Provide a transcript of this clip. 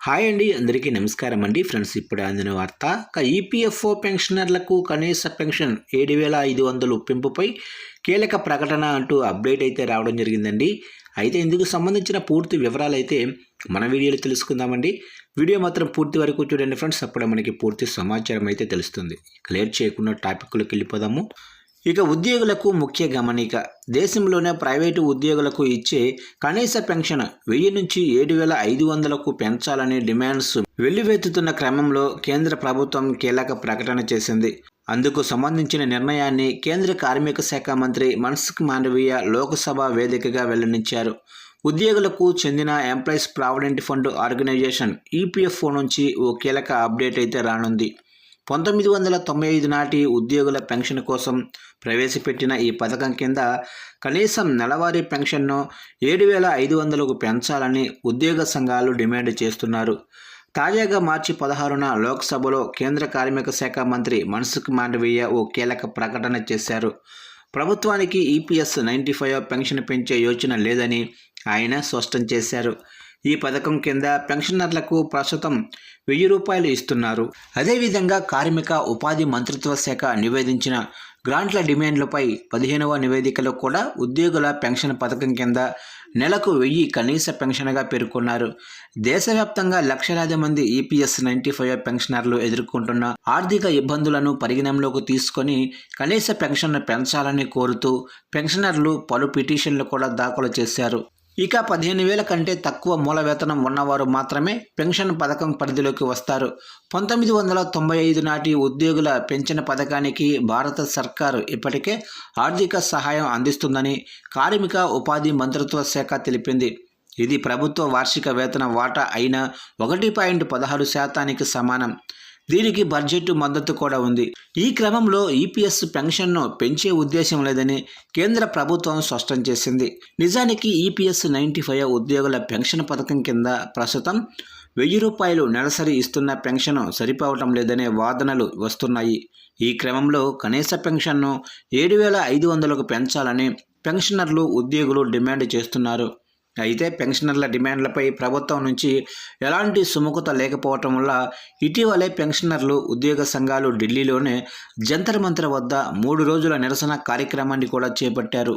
Hi అండి, అందరికీ నమస్కారం అండి. ఫ్రెండ్స్, ఇప్పుడు అందిన వార్త ఈపీఎఫ్ఓ పెన్షనర్లకు కనీస పెన్షన్ 7,500 పెంపుపై కీలక ప్రకటన అంటూ అప్డేట్ అయితే రావడం జరిగిందండి. అయితే ఇందుకు సంబంధించిన పూర్తి వివరాలు అయితే మన వీడియోలో తెలుసుకుందామండి. వీడియో మాత్రం పూర్తి వరకు చూడండి ఫ్రెండ్స్, అప్పుడే మనకి పూర్తి సమాచారం అయితే తెలుస్తుంది. క్లియర్ చేయకుండా టాపిక్లోకి వెళ్ళిపోదాము. ఇక ఉద్యోగులకు ముఖ్య గమనిక. దేశంలోనే ప్రైవేటు ఉద్యోగులకు ఇచ్చే కనీస పెన్షన్ 1000 నుంచి 7,500కు పెంచాలని డిమాండ్స్ వెల్లువెత్తుతున్న క్రమంలో కేంద్ర ప్రభుత్వం కీలక ప్రకటన చేసింది. అందుకు సంబంధించిన నిర్ణయాన్ని కేంద్ర కార్మిక శాఖ మంత్రి మన్సుఖ్ మాండవీయ లోక్సభ వేదికగా వెల్లడించారు. ఉద్యోగులకు చెందిన employees provident fund organisation EPFO నుంచి ఓ కీలక అప్డేట్ అయితే రానుంది. 1995 నాటి ఉద్యోగుల పెన్షన్ కోసం ప్రవేశపెట్టిన ఈ పథకం కింద కనీసం నెలవారీ పెన్షన్ను 7,500కు పెంచాలని ఉద్యోగ సంఘాలు డిమాండ్ చేస్తున్నారు. తాజాగా మార్చి 16న లోక్సభలో కేంద్ర కార్మిక శాఖ మంత్రి మన్సుఖ్ మాండవీయ ఓ కీలక ప్రకటన చేశారు. ప్రభుత్వానికి ఈపీఎస్ 95 పెన్షన్ పెంచే యోచన లేదని ఆయన స్పష్టం చేశారు. ఈ పథకం కింద పెన్షనర్లకు ప్రస్తుతం 1000 రూపాయలు ఇస్తున్నారు. అదేవిధంగా కార్మిక ఉపాధి మంత్రిత్వ శాఖ నివేదించిన గ్రాంట్ల డిమాండ్లపై 15వ నివేదికలో కూడా ఉద్యోగుల పెన్షన్ పథకం కింద నెలకు 1000 కనీస పెన్షన్గా పేర్కొన్నారు. దేశవ్యాప్తంగా లక్షలాది మంది ఈపీఎస్ 95 పెన్షనర్లు ఎదుర్కొంటున్న ఆర్థిక ఇబ్బందులను పరిగణనలోకి తీసుకొని కనీస పెన్షన్ను పెంచాలని కోరుతూ పెన్షనర్లు పలు పిటిషన్లు కూడా దాఖలు చేశారు. ఇక 15,000 కంటే తక్కువ మూల వేతనం ఉన్నవారు మాత్రమే పెన్షన్ పథకం పరిధిలోకి వస్తారు. 1995 నాటి ఉద్యోగుల పెన్షన్ పథకానికి భారత సర్కారు ఇప్పటికే ఆర్థిక సహాయం అందిస్తుందని కార్మిక ఉపాధి మంత్రిత్వ శాఖ తెలిపింది. ఇది ప్రభుత్వ వార్షిక వేతన వాటా అయిన 1.16% సమానం. దీనికి బడ్జెట్ మద్దతు కూడా ఉంది. ఈ క్రమంలో ఈపీఎస్ పెన్షన్ను పెంచే ఉద్దేశం లేదని కేంద్ర ప్రభుత్వం స్పష్టం చేసింది. నిజానికి ఈపీఎస్ 95 ఉద్యోగుల పెన్షన్ పథకం కింద ప్రస్తుతం 1000 రూపాయలు నెలసరి ఇస్తున్న పెన్షన్ సరిపోవటం లేదనే వాదనలు వస్తున్నాయి. ఈ క్రమంలో కనీస పెన్షన్ను 7,500కు పెంచాలని పెన్షనర్లు, ఉద్యోగులు డిమాండ్ చేస్తున్నారు. అయితే పెన్షనర్ల డిమాండ్లపై ప్రభుత్వం నుంచి ఎలాంటి సుముఖత లేకపోవటం వల్ల ఇటీవలే పెన్షనర్లు, ఉద్యోగ సంఘాలు ఢిల్లీలోనే జంతర్ మంతర్ వద్ద 3 రోజుల నిరసన కార్యక్రమాన్ని కూడా చేపట్టారు.